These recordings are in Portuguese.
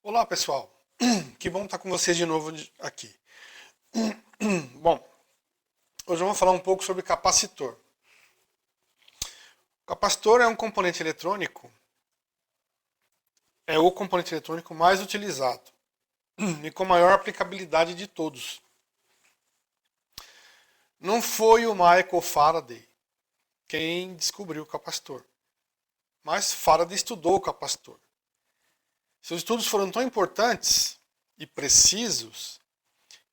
Olá, pessoal. Que bom estar com vocês de novo aqui. Bom, hoje eu vou falar um pouco sobre capacitor. O capacitor é um componente eletrônico, é o componente eletrônico mais utilizado e com maior aplicabilidade de todos. Não foi o Michael Faraday quem descobriu o capacitor, mas Faraday estudou o capacitor. Seus estudos foram tão importantes e precisos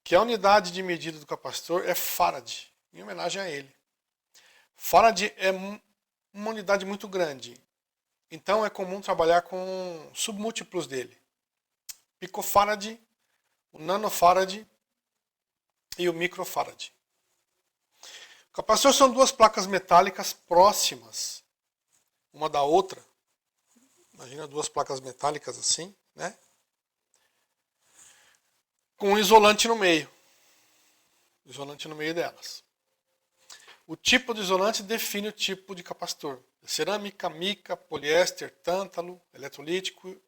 que a unidade de medida do capacitor é Farad, em homenagem a ele. Farad é uma unidade muito grande, então é comum trabalhar com submúltiplos dele. Picofarad, o nanofarad e o microfarad. O capacitor são duas placas metálicas próximas uma da outra. Imagina duas placas metálicas assim, né? Com um isolante no meio. Isolante no meio delas. O tipo de isolante define o tipo de capacitor. Cerâmica, mica, poliéster, tântalo, eletrolítico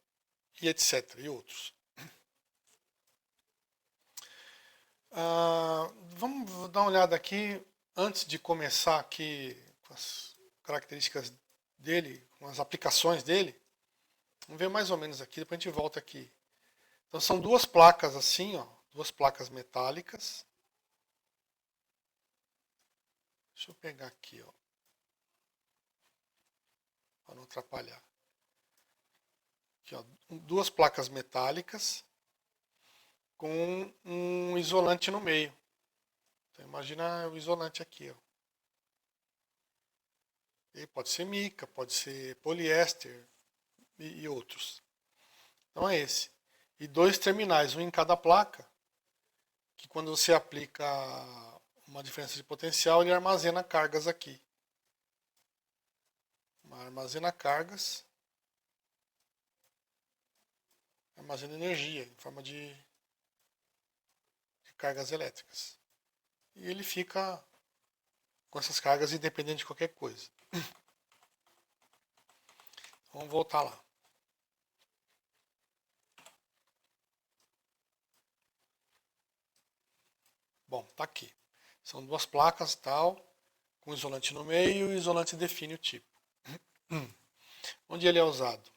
e etc. E outros. Vamos dar uma olhada aqui, antes de começar aqui com as características dele, com as aplicações dele. Vamos ver mais ou menos aqui, depois a gente volta aqui. Então são duas placas assim, ó, duas placas metálicas. Deixa eu pegar aqui, ó, para não atrapalhar. Aqui, ó, duas placas metálicas com um isolante no meio. Então imagina o isolante aqui, ó. E pode ser mica, pode ser poliéster e outros. Então é esse. E dois terminais, um em cada placa, que quando você aplica uma diferença de potencial, ele armazena cargas aqui. Armazena cargas, armazena energia em forma de cargas elétricas. E ele fica com essas cargas independente de qualquer coisa. Vamos voltar lá. Bom, tá aqui. São duas placas tal, com isolante no meio e o isolante define o tipo. Onde ele é usado?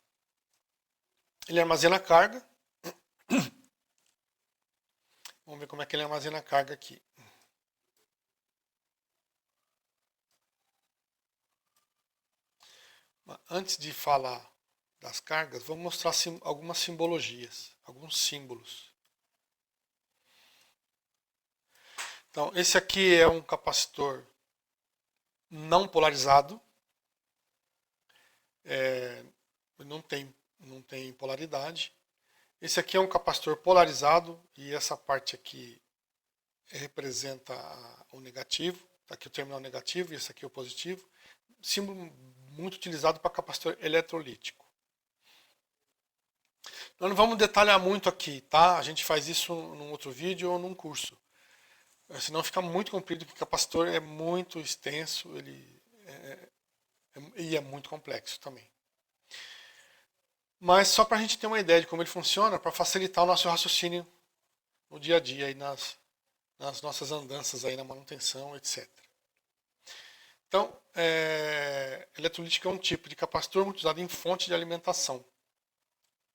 Ele armazena carga. Vamos ver como é que ele armazena carga aqui. Mas antes de falar das cargas, vamos mostrar algumas simbologias, alguns símbolos. Então, esse aqui é um capacitor não polarizado. Não tem polaridade. Esse aqui é um capacitor polarizado e essa parte aqui representa o negativo. Está aqui o terminal negativo e esse aqui é o positivo. Símbolo muito utilizado para capacitor eletrolítico. Nós não vamos detalhar muito aqui, tá? A gente faz isso num outro vídeo ou num curso. Senão fica muito comprido, porque o capacitor é muito extenso e é muito complexo também. Mas só para a gente ter uma ideia de como ele funciona, para facilitar o nosso raciocínio no dia a dia, aí nas nossas andanças aí na manutenção, etc. Então, eletrolítico é um tipo de capacitor muito usado em fonte de alimentação,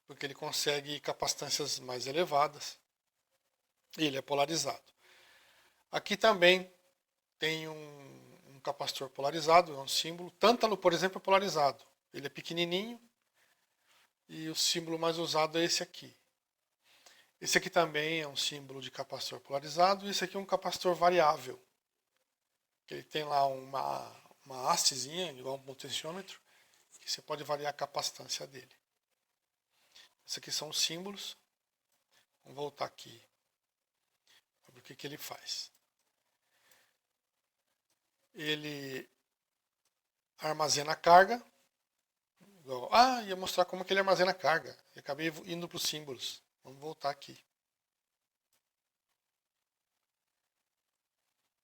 porque ele consegue capacitâncias mais elevadas e ele é polarizado. Aqui também tem um capacitor polarizado, é um símbolo. Tântalo, por exemplo, é polarizado. Ele é pequenininho e o símbolo mais usado é esse aqui. Esse aqui também é um símbolo de capacitor polarizado e esse aqui é um capacitor variável. Ele tem lá uma hastezinha, igual um potenciômetro, que você pode variar a capacitância dele. Esses aqui são os símbolos. Vamos voltar aqui para ver o que ele faz. Ele armazena carga. Ia mostrar como que ele armazena carga. E acabei indo para os símbolos. Vamos voltar aqui.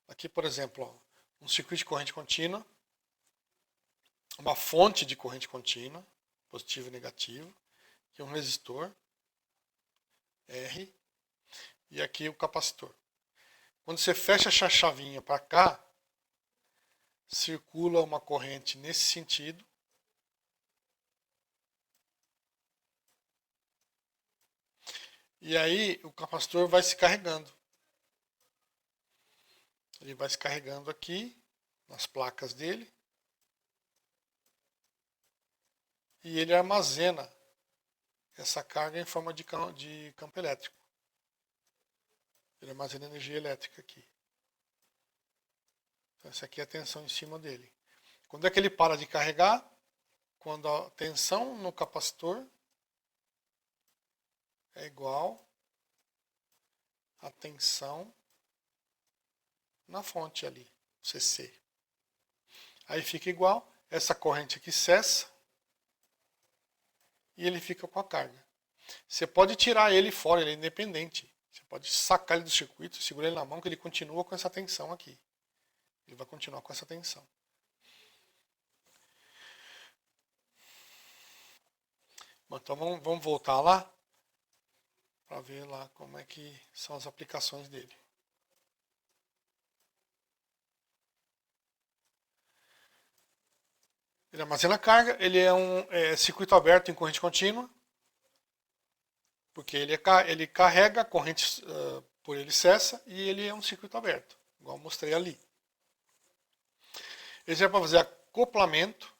Aqui, por exemplo, ó, um circuito de corrente contínua. Uma fonte de corrente contínua, positivo e negativo. Aqui um resistor. R, e aqui o capacitor. Quando você fecha essa chavinha para cá, circula uma corrente nesse sentido. E aí o capacitor vai se carregando. Ele vai se carregando aqui, nas placas dele. E ele armazena essa carga em forma de campo elétrico. Ele armazena energia elétrica aqui. Então essa aqui é a tensão em cima dele. Quando é que ele para de carregar? Quando a tensão no capacitor é igual à tensão na fonte ali, CC. Aí fica igual, essa corrente aqui cessa e ele fica com a carga. Você pode tirar ele fora, ele é independente. Você pode sacar ele do circuito, segurar ele na mão que ele continua com essa tensão aqui. Ele vai continuar com essa tensão. Bom, então vamos voltar lá para ver lá como é que são as aplicações dele. Ele armazena carga, ele é um circuito aberto em corrente contínua, porque ele carrega, a corrente por ele cessa, e ele é um circuito aberto, igual eu mostrei ali. Ele serve para fazer acoplamento.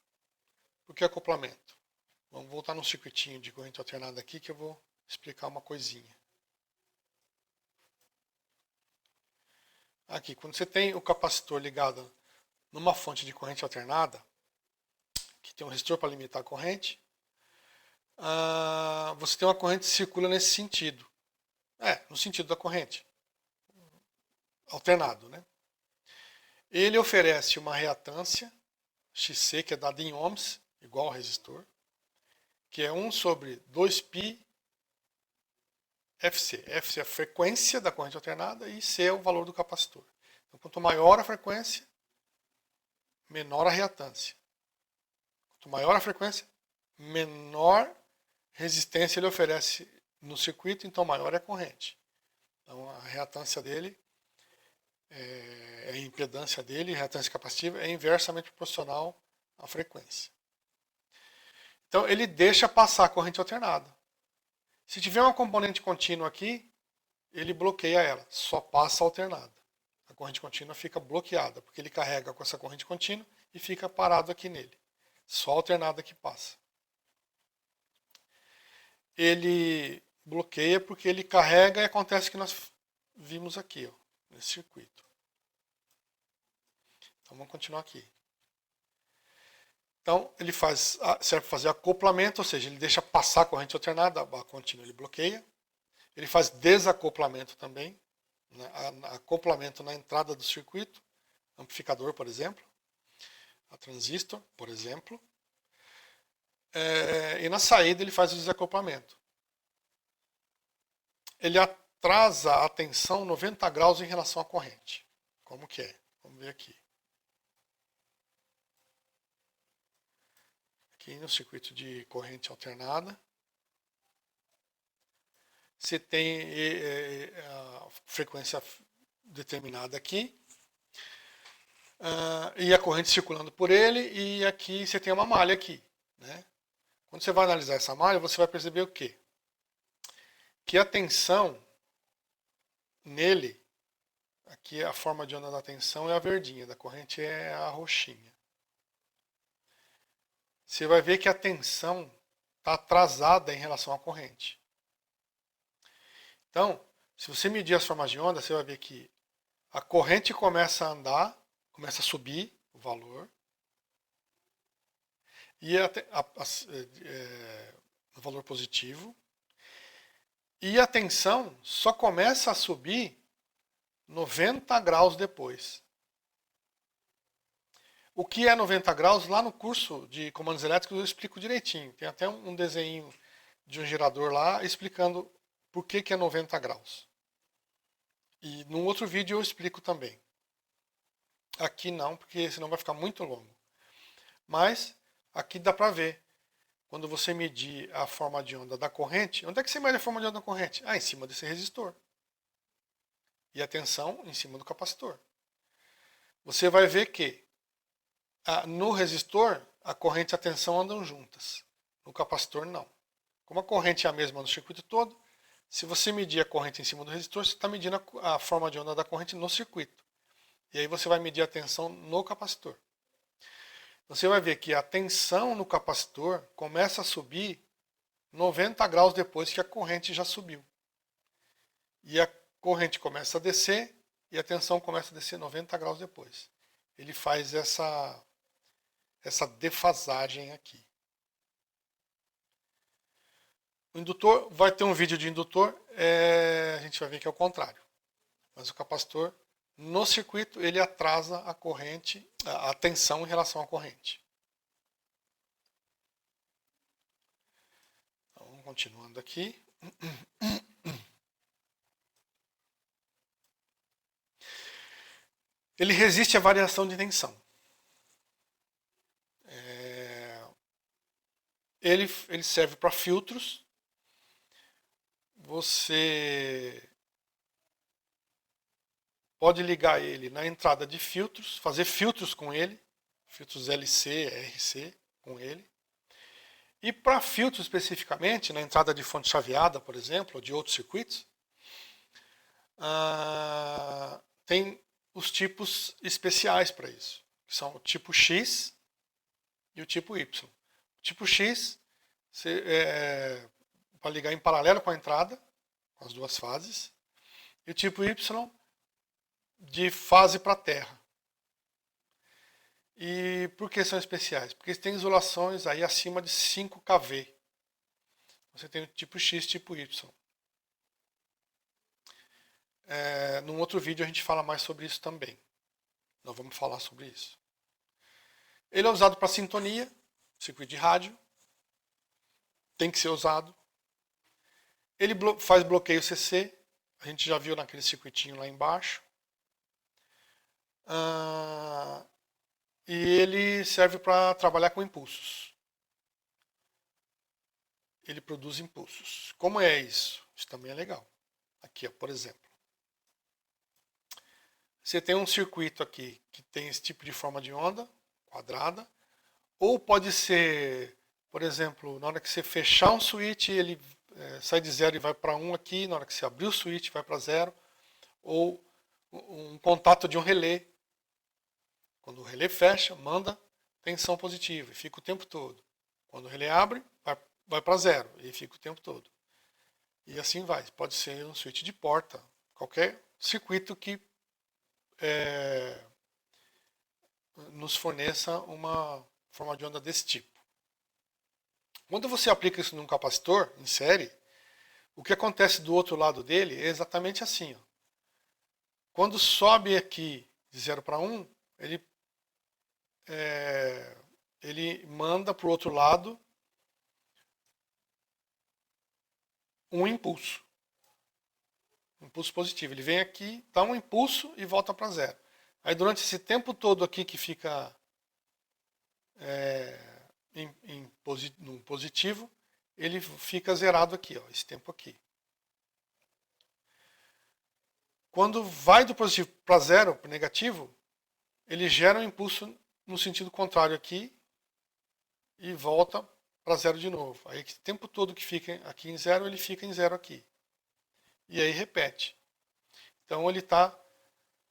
O que é acoplamento? Vamos voltar no circuitinho de corrente alternada aqui, que eu vou explicar uma coisinha. Aqui, quando você tem o capacitor ligado numa fonte de corrente alternada, que tem um resistor para limitar a corrente, você tem uma corrente que circula nesse sentido. No sentido da corrente. Alternado, né? Ele oferece uma reatância, XC, que é dada em ohms, igual ao resistor, que é 1 sobre 2π FC. FC é a frequência da corrente alternada e C é o valor do capacitor. Então, quanto maior a frequência, menor a reatância. Quanto maior a frequência, menor resistência ele oferece no circuito, então maior é a corrente. Então, a reatância dele, a impedância dele, a reatância capacitiva, é inversamente proporcional à frequência. Então, ele deixa passar a corrente alternada. Se tiver uma componente contínua aqui, ele bloqueia ela, só passa alternada. A corrente contínua fica bloqueada, porque ele carrega com essa corrente contínua e fica parado aqui nele. Só alternada que passa. Ele bloqueia porque ele carrega e acontece o que nós vimos aqui, ó, nesse circuito. Então vamos continuar aqui. Então ele serve para fazer acoplamento, ou seja, ele deixa passar a corrente alternada, a contínua ele bloqueia. Ele faz desacoplamento também, né, acoplamento na entrada do circuito, amplificador, por exemplo, a transistor, por exemplo. E na saída ele faz o desacoplamento. Ele atrasa a tensão 90 graus em relação à corrente. Como que é? Vamos ver aqui. Aqui no circuito de corrente alternada, você tem a frequência determinada aqui, e a corrente circulando por ele, e aqui você tem uma malha aqui, né? Quando você vai analisar essa malha, você vai perceber o quê? Que a tensão nele, aqui a forma de onda da tensão é a verdinha, da corrente é a roxinha. Você vai ver que a tensão está atrasada em relação à corrente. Então, se você medir as formas de onda, você vai ver que a corrente começa a andar, começa a subir o valor, e o valor positivo, e a tensão só começa a subir 90 graus depois. O que é 90 graus, lá no curso de comandos elétricos eu explico direitinho. Tem até um desenho de um gerador lá explicando por que é 90 graus. E num outro vídeo eu explico também. Aqui não, porque senão vai ficar muito longo. Mas aqui dá para ver. quando você medir a forma de onda da corrente, onde é que você mede a forma de onda da corrente? Em cima desse resistor. E a tensão em cima do capacitor. Você vai ver que no resistor, a corrente e a tensão andam juntas. No capacitor, não. Como a corrente é a mesma no circuito todo, se você medir a corrente em cima do resistor, você está medindo a forma de onda da corrente no circuito. E aí você vai medir a tensão no capacitor. Você vai ver que a tensão no capacitor começa a subir 90 graus depois que a corrente já subiu. E a corrente começa a descer e a tensão começa a descer 90 graus depois. Ele faz essa defasagem aqui. O indutor, vai ter um vídeo de indutor, a gente vai ver que é o contrário. Mas o capacitor, no circuito, ele atrasa a corrente, a tensão em relação à corrente. Então, continuando aqui. Ele resiste à variação de tensão. Ele serve para filtros. Você pode ligar ele na entrada de filtros, fazer filtros com ele, filtros LC, RC com ele. E para filtros especificamente, na entrada de fonte chaveada, por exemplo, ou de outros circuitos, tem os tipos especiais para isso, que são o tipo X e o tipo Y. O tipo X para ligar em paralelo com a entrada, com as duas fases, e o tipo Y de fase para terra. E por que são especiais? Porque tem isolações aí acima de 5 kV. Você tem o tipo X, tipo Y. Num outro vídeo a gente fala mais sobre isso também. Nós vamos falar sobre isso. Ele é usado para sintonia, circuito de rádio. Tem que ser usado. Ele faz bloqueio CC. A gente já viu naquele circuitinho lá embaixo. E ele serve para trabalhar com impulsos. Ele produz impulsos. Como é isso? Isso também é legal. Aqui, ó, por exemplo. Você tem um circuito aqui que tem esse tipo de forma de onda, quadrada. Ou pode ser, por exemplo, na hora que você fechar um switch, ele sai de 0 e vai para 1 aqui. Na hora que você abrir o switch, vai para 0. Ou um contato de um relé. Quando o relé fecha, manda tensão positiva e fica o tempo todo. Quando o relé abre, vai para 0 e fica o tempo todo. E assim vai. Pode ser um switch de porta, qualquer circuito que nos forneça uma forma de onda desse tipo. Quando você aplica isso num capacitor, em série, o que acontece do outro lado dele é exatamente assim. Ó. Quando sobe aqui de 0 para 1, ele manda para o outro lado um impulso. Um impulso positivo. Ele vem aqui, dá um impulso e volta para 0. Aí durante esse tempo todo aqui que fica no positivo, ele fica zerado aqui, ó, esse tempo aqui. Quando vai do positivo para 0, para o negativo, ele gera um impulso no sentido contrário aqui e volta para 0 de novo. Aí o tempo todo que fica aqui em 0, ele fica em 0 aqui. E aí repete. Então ele está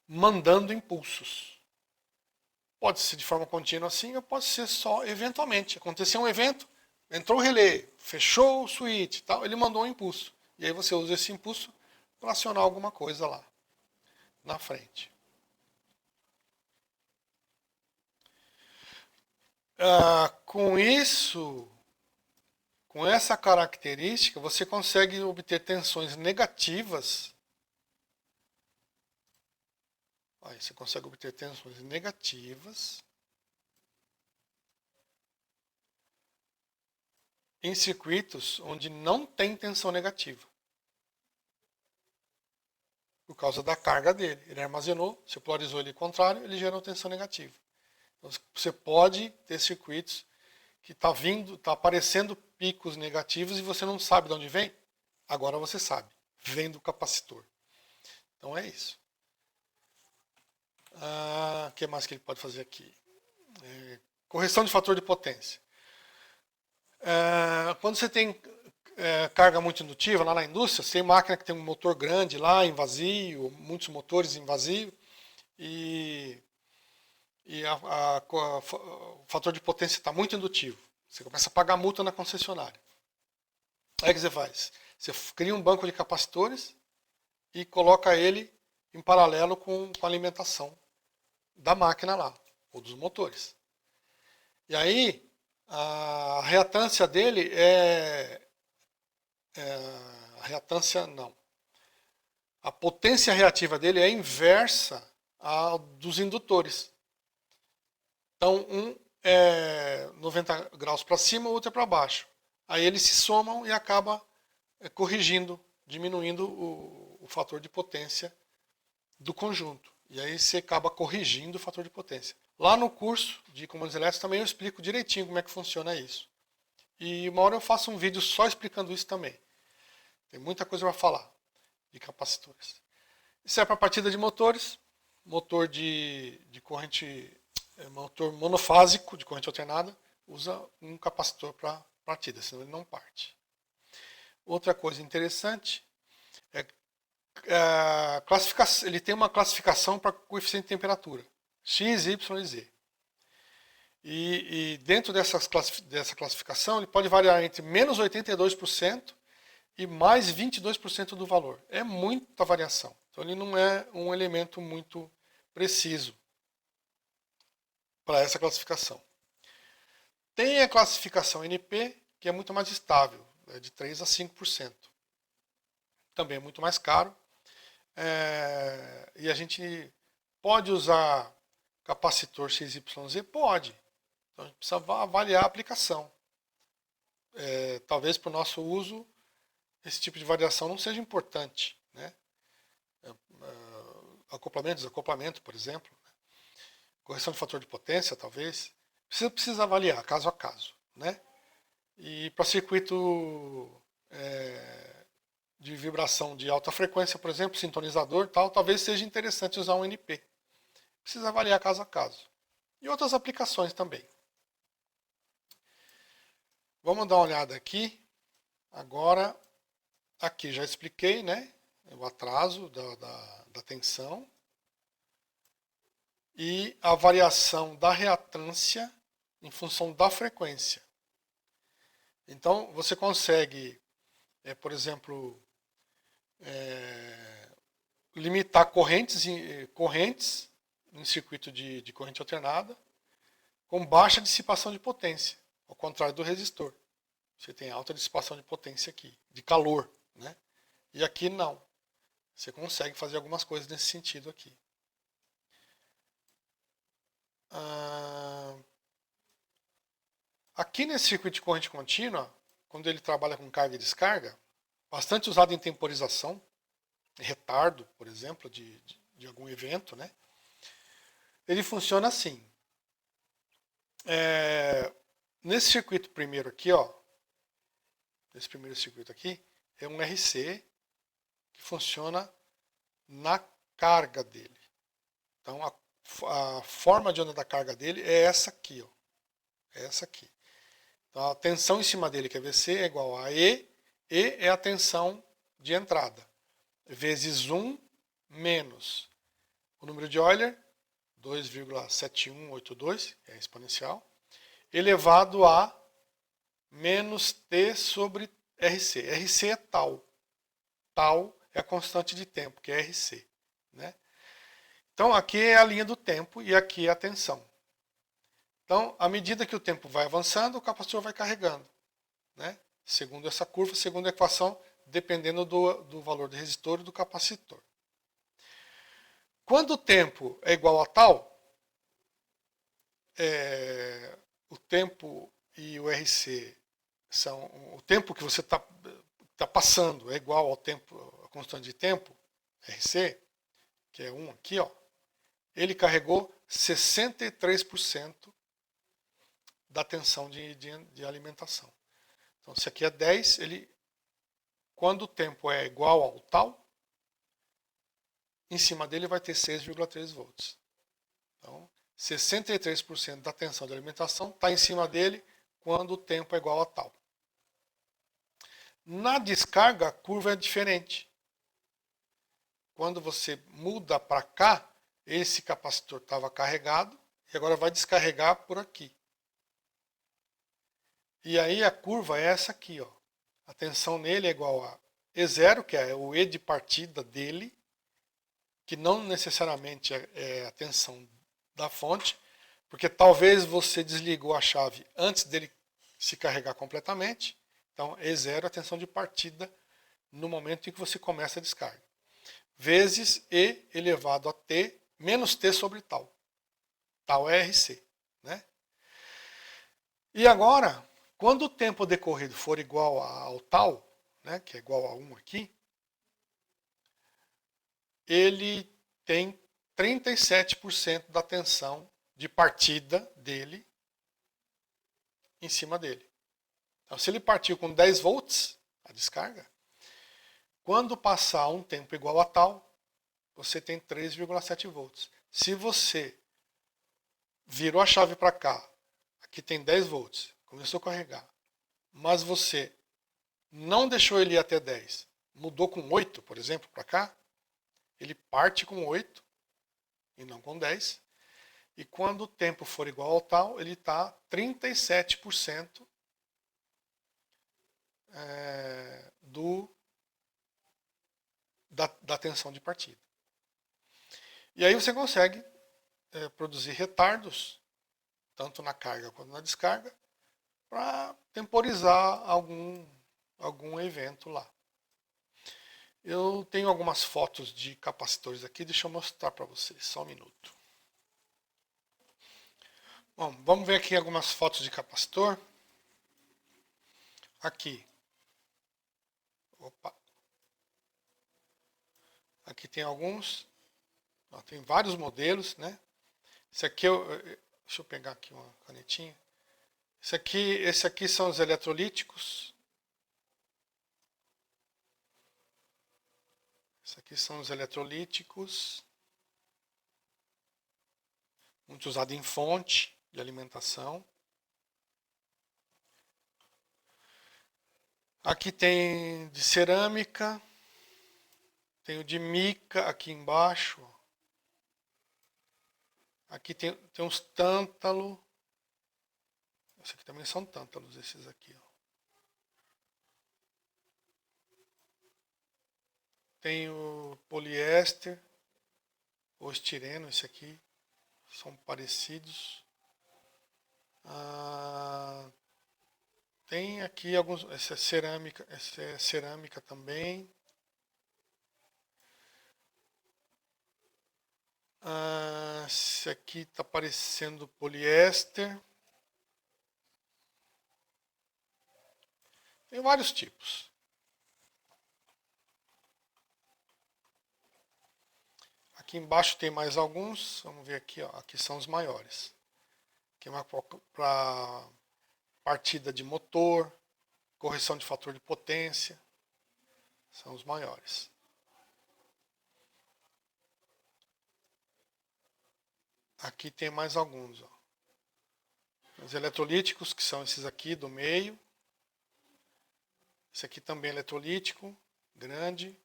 mandando impulsos. Pode ser de forma contínua assim, ou pode ser só eventualmente. Aconteceu um evento, entrou o relé, fechou o switch, tal, ele mandou um impulso. E aí você usa esse impulso para acionar alguma coisa lá na frente. Com isso, com essa característica, você consegue obter tensões negativas. Aí você consegue obter tensões negativas em circuitos onde não tem tensão negativa. Por causa da carga dele. Ele armazenou, você polarizou ele contrário, ele gerou tensão negativa. Então, você pode ter circuitos que está vindo, está aparecendo picos negativos e você não sabe de onde vem? Agora você sabe, vem do capacitor. Então é isso. O que mais que ele pode fazer aqui? Correção de fator de potência. Quando você tem carga muito indutiva lá na indústria, você tem máquina que tem um motor grande lá em vazio, muitos motores em vazio, e o fator de potência está muito indutivo. Você começa a pagar multa na concessionária. Aí o que você faz? Você cria um banco de capacitores e coloca ele em paralelo com a alimentação da máquina lá, ou dos motores. E aí, a reatância dele a reatância não. A potência reativa dele é inversa à dos indutores. Então, um é 90 graus para cima, o outro é para baixo. Aí eles se somam e acaba corrigindo, diminuindo o fator de potência do conjunto. E aí você acaba corrigindo o fator de potência. Lá no curso de comandos elétricos também eu explico direitinho como é que funciona isso. E uma hora eu faço um vídeo só explicando isso também. Tem muita coisa para falar de capacitores. Isso é para partida de motores, motor de corrente, motor monofásico de corrente alternada, usa um capacitor para partida, senão ele não parte. Outra coisa interessante é ele tem uma classificação para coeficiente de temperatura, X, Y e Z. E dentro dessa classificação ele pode variar entre menos 82% e mais 22% do valor. É muita variação. Então ele não é um elemento muito preciso para essa classificação. Tem a classificação NP, que é muito mais estável, é de 3 a 5%. Também é muito mais caro. E a gente pode usar capacitor XYZ? Pode. Então a gente precisa avaliar a aplicação. Talvez para o nosso uso esse tipo de variação não seja importante, né? Acoplamento, desacoplamento, por exemplo, né? Correção de fator de potência, talvez. Precisa avaliar caso a caso, né? E para circuito de vibração de alta frequência, por exemplo, sintonizador, talvez seja interessante usar um NP. Precisa avaliar caso a caso. E outras aplicações também. Vamos dar uma olhada aqui. Agora, aqui já expliquei, né? O atraso da tensão e a variação da reatância em função da frequência. Então, você consegue, por exemplo, limitar correntes em circuito de corrente alternada com baixa dissipação de potência, ao contrário do resistor. Você tem alta dissipação de potência aqui, de calor, né? E aqui não. Você consegue fazer algumas coisas nesse sentido aqui. Aqui nesse circuito de corrente contínua, quando ele trabalha com carga e descarga, bastante usado em temporização, retardo, por exemplo, de algum evento, né? Ele funciona assim. Nesse circuito primeiro aqui, ó, nesse primeiro circuito aqui, é um RC que funciona na carga dele. Então a forma de onda da carga dele é essa aqui, ó. É essa aqui. Então a tensão em cima dele, que é VC, é igual a E. E é a tensão de entrada. Vezes 1 menos o número de Euler, 2,7182, é exponencial, elevado a menos T sobre RC. RC é tal. Tal é a constante de tempo, que é RC. Né? Então aqui é a linha do tempo e aqui é a tensão. Então, à medida que o tempo vai avançando, o capacitor vai carregando. Né? Segundo essa curva, segundo a equação, dependendo do valor do resistor e do capacitor. Quando o tempo é igual a tal, o tempo e o RC são o tempo que você está passando é igual ao tempo, a constante de tempo, RC, que é 1 aqui, ó, ele carregou 63% da tensão de alimentação. Então, se aqui é 10, quando o tempo é igual ao tal, em cima dele vai ter 6,3 volts. Então, 63% da tensão de alimentação está em cima dele quando o tempo é igual a tal. Na descarga, a curva é diferente. Quando você muda para cá, esse capacitor estava carregado e agora vai descarregar por aqui. E aí a curva é essa aqui, ó. A tensão nele é igual a E0, que é o E de partida dele, que não necessariamente é a tensão da fonte, porque talvez você desligou a chave antes dele se carregar completamente. Então, E0 é a tensão de partida no momento em que você começa a descarga. Vezes E elevado a T menos T sobre tal. Tal é RC. Né? E agora, quando o tempo decorrido for igual ao tal, né, que é igual a 1 aqui, ele tem 37% da tensão de partida dele em cima dele. Então, se ele partiu com 10 volts, a descarga, quando passar um tempo igual a tal, você tem 3,7 volts. Se você virou a chave para cá, aqui tem 10 volts, começou a carregar, mas você não deixou ele ir até 10, mudou com 8, por exemplo, para cá, ele parte com 8 e não com 10. E quando o tempo for igual ao tal, ele está 37% da tensão de partida. E aí você consegue produzir retardos, tanto na carga quanto na descarga, para temporizar algum evento lá. Eu tenho algumas fotos de capacitores aqui, deixa eu mostrar para vocês, só um minuto. Bom, vamos ver aqui algumas fotos de capacitor. Aqui. Opa. Aqui tem alguns. Ó, tem vários modelos, né? Esse aqui, deixa eu pegar aqui uma canetinha. Esse aqui são os eletrolíticos. Esse aqui são os eletrolíticos. Muito usado em fonte de alimentação. Aqui tem de cerâmica. Tem o de mica aqui embaixo. Aqui tem uns tântalo. Esses aqui também são tântalos, esses aqui. Ó. Tem o poliéster, ou estireno, esse aqui. São parecidos. Tem aqui alguns. Essa é cerâmica também. Esse aqui está parecendo poliéster. Tem vários tipos. Aqui embaixo tem mais alguns. Vamos ver aqui, ó. Aqui são os maiores. Aqui é para partida de motor, correção de fator de potência. São os maiores. Aqui tem mais alguns. Ó. Os eletrolíticos, que são esses aqui do meio. Esse aqui também é eletrolítico, grande.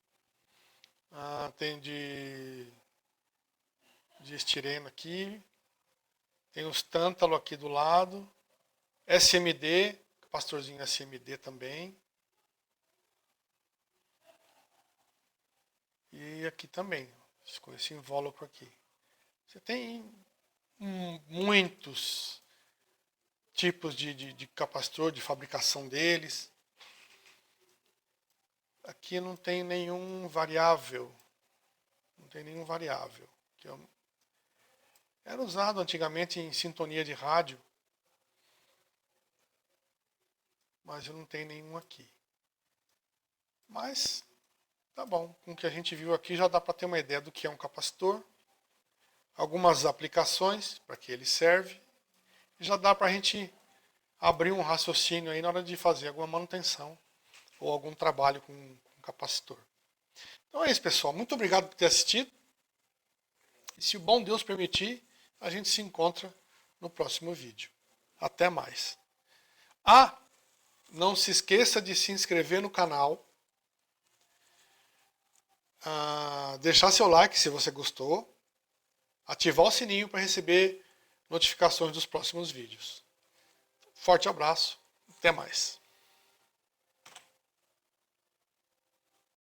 Tem de estireno aqui. Tem os tântalo aqui do lado. SMD, capacitorzinho SMD também. E aqui também, com esse invólucro aqui. Você tem muitos tipos de capacitor, de fabricação deles. Aqui não tem nenhum variável. Não tem nenhum variável. Era usado antigamente em sintonia de rádio. Mas eu não tenho nenhum aqui. Mas, tá bom. Com o que a gente viu aqui já dá para ter uma ideia do que é um capacitor. Algumas aplicações para que ele serve. E já dá para a gente abrir um raciocínio aí na hora de fazer alguma manutenção ou algum trabalho com capacitor. Então é isso, pessoal. Muito obrigado por ter assistido. E se o bom Deus permitir, a gente se encontra no próximo vídeo. Até mais. Não se esqueça de se inscrever no canal. Deixar seu like se você gostou. Ativar o sininho para receber notificações dos próximos vídeos. Forte abraço. Até mais.